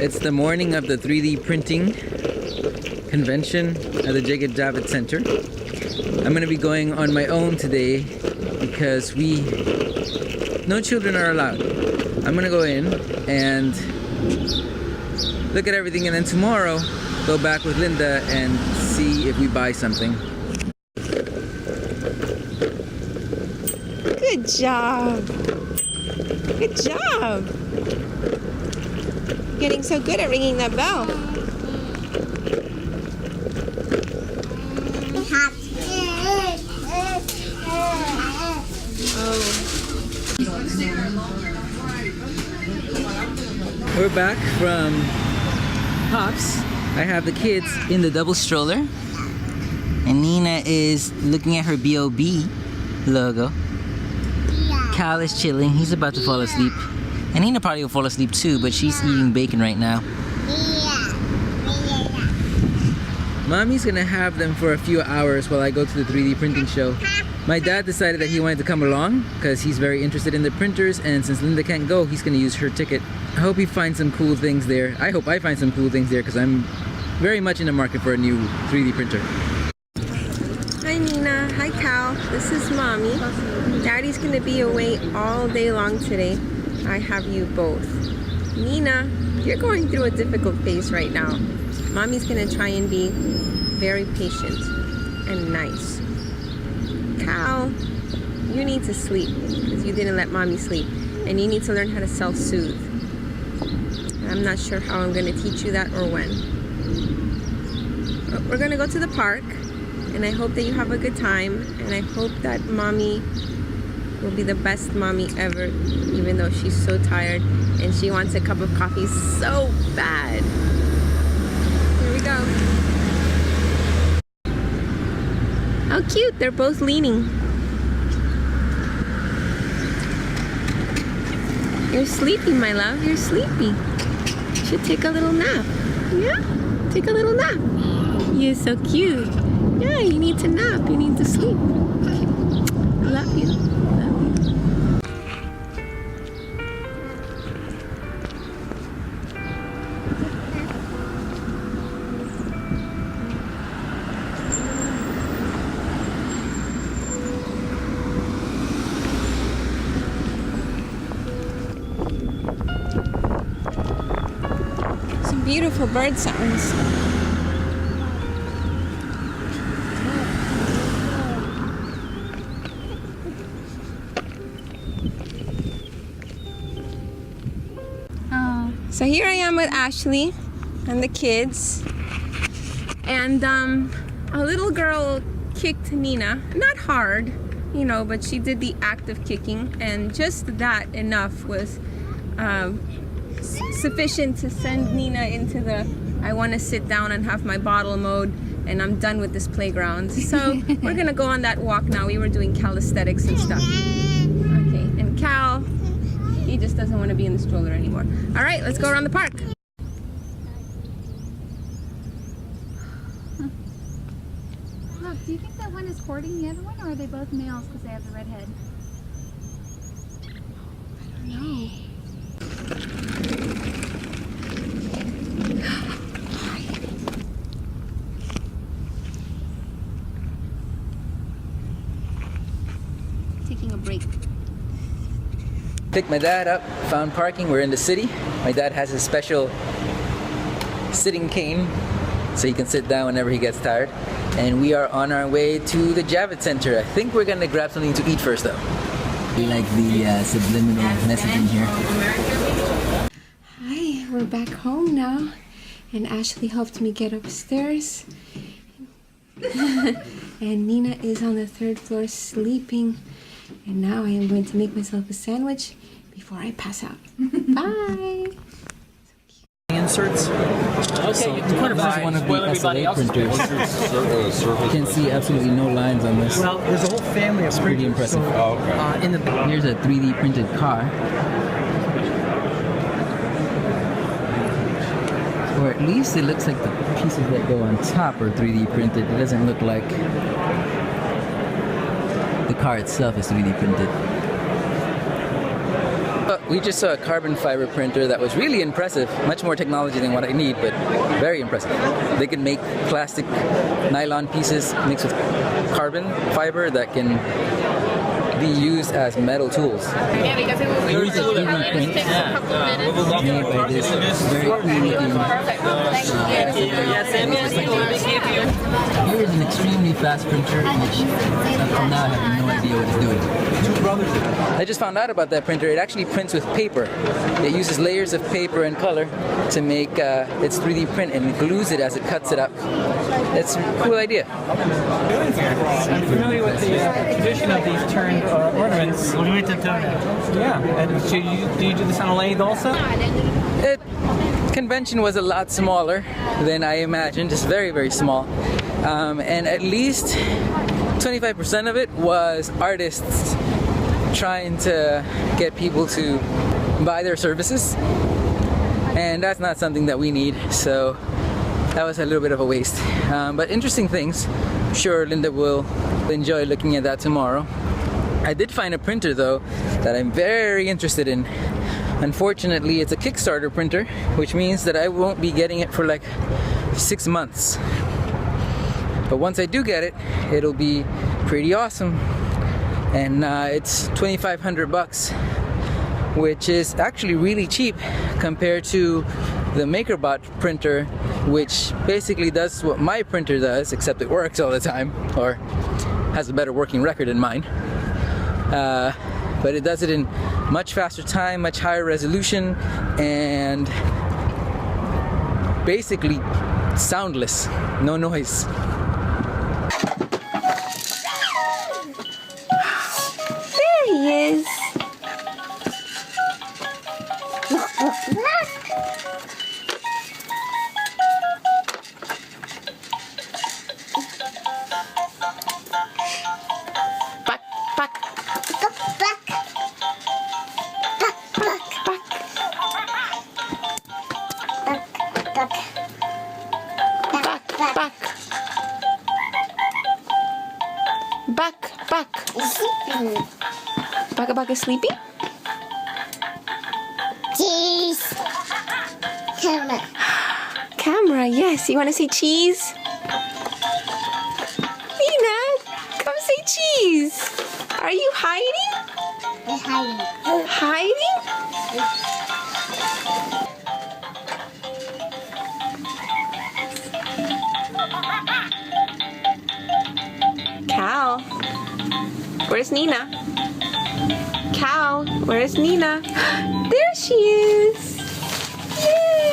It's the morning of the 3D printing convention at the Jagat Javits Center. I'm gonna be going on my own today because no children are allowed. I'm gonna go in and look at everything, and then tomorrow go back with Linda and see if we buy something. Good job. Good job. Getting so good at ringing that bell. We're back from Pops. I have the kids in the double stroller, and Nina is looking at her B.O.B. logo. Cal is chilling. He's about to fall asleep. And Nina probably will fall asleep too, but she's eating bacon right now. Mommy's gonna have them for a few hours while I go to the 3D printing show. My dad decided that he wanted to come along because he's very interested in the printers, and since Linda can't go, he's gonna use her ticket. I hope he finds some cool things there. I hope I find some cool things there because I'm very much in the market for a new 3D printer. Hi Nina, hi Cal, this is Mommy. Daddy's gonna be away all day long today. I have you both. Nina, you're going through a difficult phase right now. Mommy's gonna try and be very patient and nice. Cal, you need to sleep because you didn't let Mommy sleep, and you need to learn how to self-soothe. I'm not sure how I'm gonna teach you that or when. But we're gonna go to the park, and I hope that you have a good time, and I hope that Mommy will be the best mommy ever, even though she's so tired and she wants a cup of coffee so bad. Here we go. How cute, they're both leaning. You're sleepy, my love, you're sleepy. You should take a little nap. Yeah? Take a little nap. You're so cute. Yeah, you need to nap, you need to sleep. Okay. Love you. Some beautiful bird sounds. So here I am with Ashley and the kids, and a little girl kicked Nina, not hard, you know, but she did the act of kicking, and just that enough was sufficient to send Nina into the I want to sit down and have my bottle mode, and I'm done with this playground. So we're gonna go on that walk now. We were doing calisthenics and stuff. Okay, and Cal, he just doesn't want to be in the stroller anymore. All right, let's go around the park. Look, do you think that one is courting the other one, or are they both males because they have the red head? I don't know. Taking a break. Picked my dad up, found parking, we're in the city. My dad has a special sitting cane so he can sit down whenever he gets tired. And we are on our way to the Javits Center. I think we're gonna grab something to eat first though. We like the subliminal messaging here. Hi, we're back home now, and Ashley helped me get upstairs. And Nina is on the 3rd floor sleeping. And now I am going to make myself a sandwich before I pass out. Bye! Inserts. Okay, So you this is one of the SLA printers. You can see absolutely no lines on this. Well, there's a whole family of It's pretty impressive. Here's a 3D printed car. Or at least it looks like the pieces that go on top are 3D printed. It doesn't look like the car itself is 3D printed. we just saw a carbon fiber printer that was really impressive. Much more technology than what I need, but very impressive. They can make plastic nylon pieces mixed with carbon fiber that can be used as metal tools. Yeah, because it will be Here's a 3D print made by this very cool looking. Here is an extremely fast printer, which until now I have no idea what it's doing. I just found out about that printer. It actually prints with paper. It uses layers of paper and color to make its 3D print, and it glues it as it cuts it up. It's a cool idea. I'm familiar with the tradition of these turned ornaments. Yeah, and do you do this on a lathe also? The convention was a lot smaller than I imagined. It's very, very small. And at least 25% of it was artists trying to get people to buy their services. And that's not something that we need, so that was a little bit of a waste. But interesting things. I'm sure Linda will enjoy looking at that tomorrow. I did find a printer though that I'm very interested in. Unfortunately, it's a Kickstarter printer, which means that I won't be getting it for like 6 months. But once I do get it, it'll be pretty awesome. And it's $2,500, which is actually really cheap compared to the MakerBot printer, which basically does what my printer does, except it works all the time, or has a better working record than mine. But it does it in much faster time, much higher resolution, and basically soundless, no noise. There he is. Buck is sleepy? Cheese. Camera. Camera, yes. You want to see cheese? Nina, come say cheese. Are you hiding? We're hiding. Hiding? Cal, where's Nina? Cal, where's Nina? There she is! Yeah!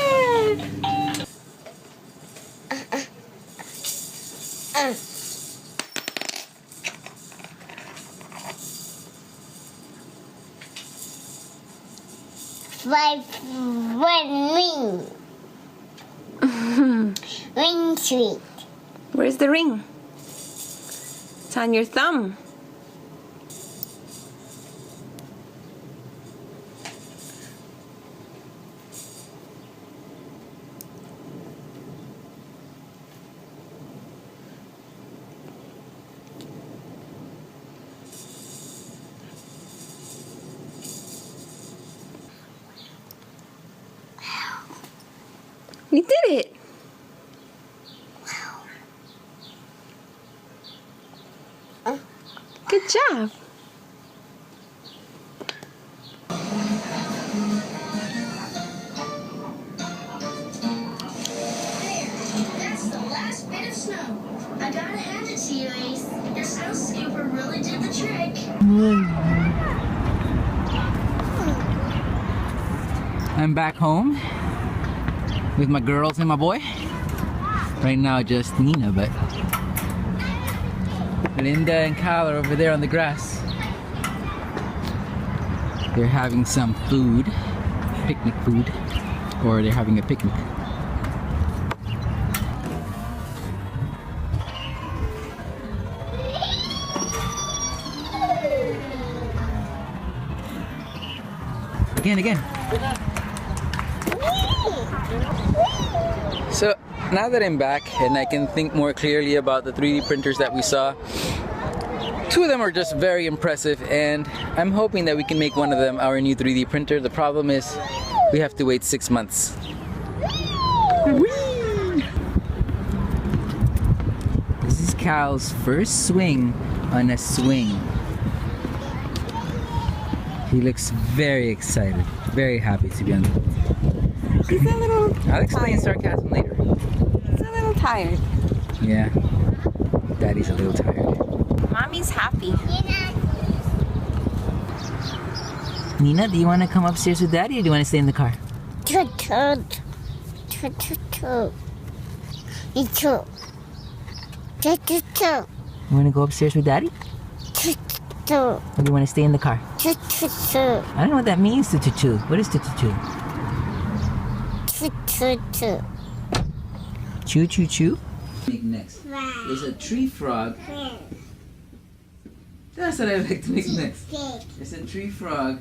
Ring. Ring treat. Where's the ring? It's on your thumb. You did it! Good job! That's the last bit of snow. I gotta hand it to you, Ace. Your snow scooper really did the trick. I'm back home with my girls and my boy. Right now just Nina, but Linda and Kyle are over there on the grass. They're having some food, picnic food, or they're having a picnic. Again. So now that I'm back and I can think more clearly about the 3D printers that we saw, Two of them are just very impressive, and I'm hoping that we can make one of them our new 3D printer. The problem is we have to wait 6 months. Whee! This is Cal's first swing on a swing. He looks very excited, very happy to be on the boat. He's a little I'll explain sarcasm later. He's a little tired. Yeah, Daddy's a little tired. Mommy's happy. Nina, do you want to come upstairs with Daddy, or do you want to stay in the car? Toot toot. Toot toot toot. Me too. Toot toot toot. You want to go upstairs with Daddy, Toot toot. or do you want to stay in the car? Toot toot toot. I don't know what that means, tututu. What is tututu? Toot toot toot. Choo choo choo? Make next. There's a tree frog. That's what I would like to make next. There's a tree frog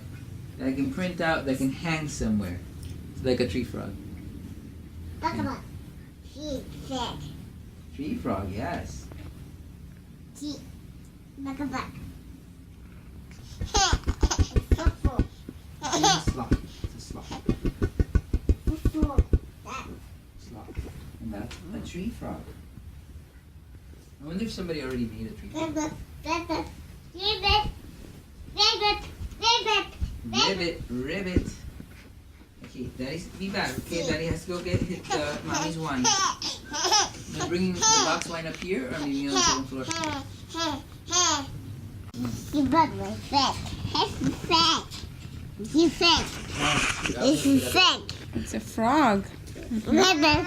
that I can print out that can hang somewhere. It's like a tree frog. Look at that. She said. Tree frog, yes. She. Look at that. It's a sloth. It's a sloth. Sloth. And that's a tree frog. I wonder if somebody already made a tree frog. Ribbit. Okay, Daddy's be back. Okay, Daddy has to go get mommy's wine. Am I bringing the box wine up here, or maybe on the second floor? You brought my fat. It's fat. You fat. It's fat. It's a frog. Ribbit.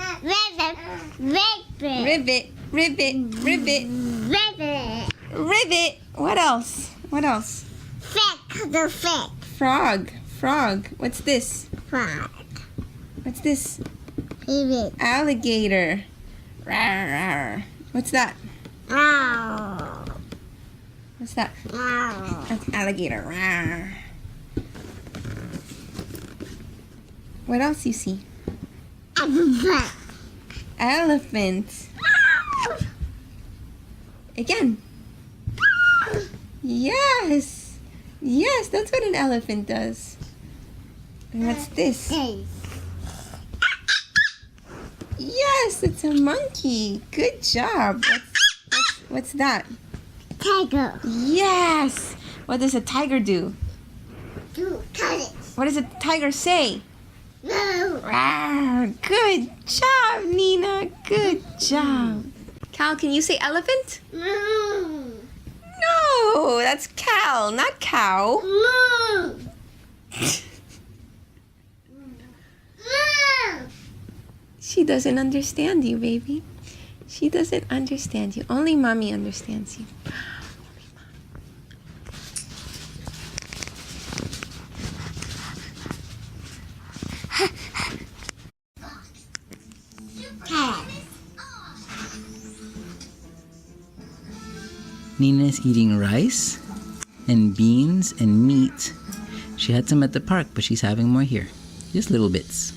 Ribbit, ribbit, ribbit, Ribbit. ribbit. What else? What else? Fat. The fat. Frog, frog. What's this? Frog. What's this? Ribbit. Alligator. Rawr, rawr. What's that? Ow. What's that? Ow. That's alligator. Rawr. What else you see? Elephant. Elephant. Again. Yes. Yes, that's what an elephant does. And what's this? Yes, it's a monkey. Good job. What's that? Tiger. Yes. What does a tiger do? Do cut it. What does a tiger say? No. Rawr. Good job, Nina. Good job. Cal, can you say elephant? No. No, that's Cal, not cow. No. She doesn't understand you, baby. She doesn't understand you. Only mommy understands you. Nina's eating rice and beans and meat. She had some at the park, but she's having more here. Just little bits.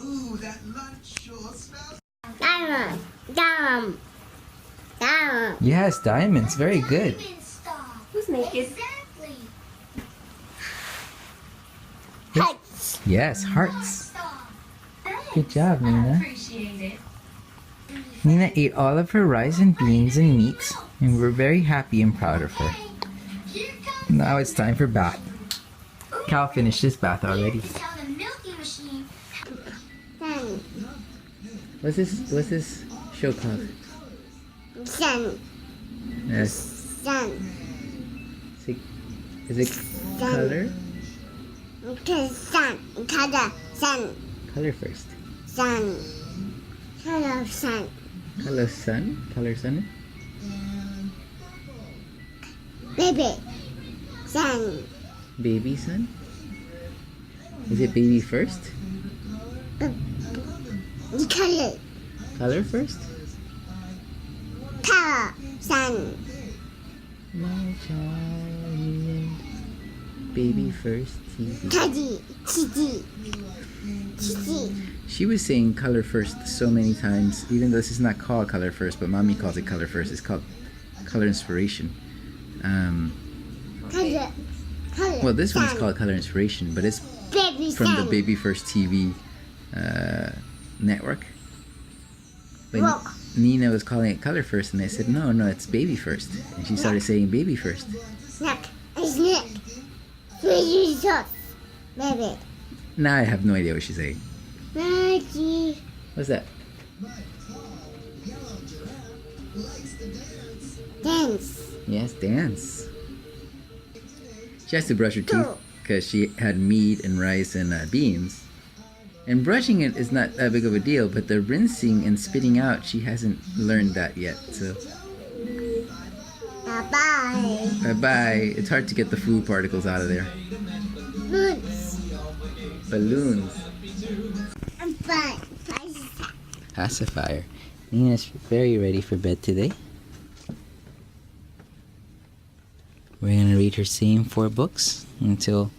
Ooh, that lunch sure smells. Diamond. Yes, diamonds. Very good. Who's naked? Exactly. Hearts. Yes, hearts. Stop. Thanks. Good job, I Nina. appreciate it. Nina ate all of her rice and beans and meat, and we're very happy and proud of her. Here comes Now it's time for bath. Cal finished his bath already. how the milking machine. Sun. What's this show called? Sun. Yes. Sun. Is it color? Okay, sun. Color. Sun. Color first. Sun. Color. Sun. Color sun? Color sun? Baby. Sun. Baby sun? Is it baby first? Color. Color first? Color. Sun. My child. Baby first, TV. Teddy. Kitty. Kitty. She was saying color first so many times, even though this is not called color first, but mommy calls it color first. It's called color inspiration. Color. Color. Well, this one's Sun. called Color Inspiration, but it's Baby from the Sun. Baby First TV network. But Look. Nina was calling it Color First, and I said, no, it's Baby First. And she started saying Baby First. Look. It's Nick. Baby sauce. Baby. Now I have no idea what she's saying. Maggie. What's that? Dance. Yes, dance. She has to brush her teeth because she had meat and rice and beans. And brushing it is not that big of a deal, but the rinsing and spitting out, she hasn't learned that yet. So, Bye-bye. bye-bye. It's hard to get the food particles out of there. Boots. Balloons. And fun. Pacifier. Nina's very ready for bed today. We're gonna read her same 4 books until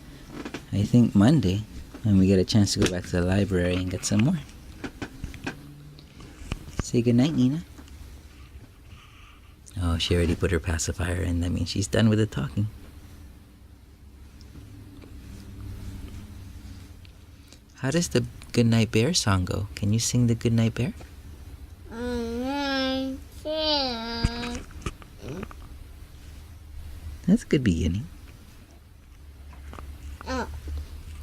I think Monday, when we get a chance to go back to the library and get some more. Say goodnight, Nina. Oh, she already put her pacifier in. That means she's done with the talking. How does the Goodnight Bear song go? Can you sing the Goodnight Bear? That's a good beginning. Oh.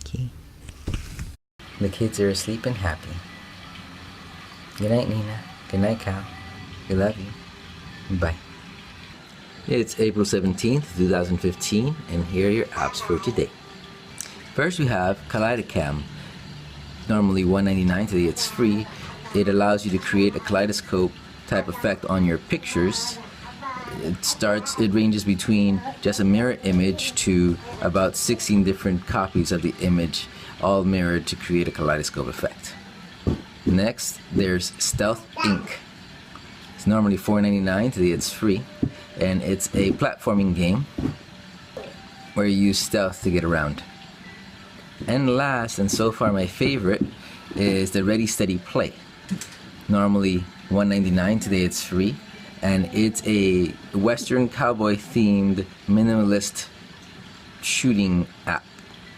Okay. The kids are asleep and happy. Good night, Nina. Good night, Cal. We love you. Bye. It's April 17th, 2015, and here are your apps for today. First, we have Kaleidocam. Normally $1.99, today it's free. It allows you to create a kaleidoscope type effect on your pictures. It ranges between just a mirror image to about 16 different copies of the image, all mirrored to create a kaleidoscope effect. Next, there's Stealth Ink. It's normally $4.99, today it's free, and it's a platforming game where you use stealth to get around. And last, and so far my favorite, is the Ready Steady Play. Normally $1.99, today it's free, and it's a Western cowboy themed minimalist shooting app.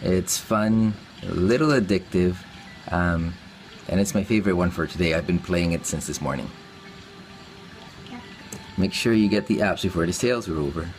It's fun, a little addictive, and it's my favorite one for today. I've been playing it since this morning. Make sure you get the apps before the sales are over.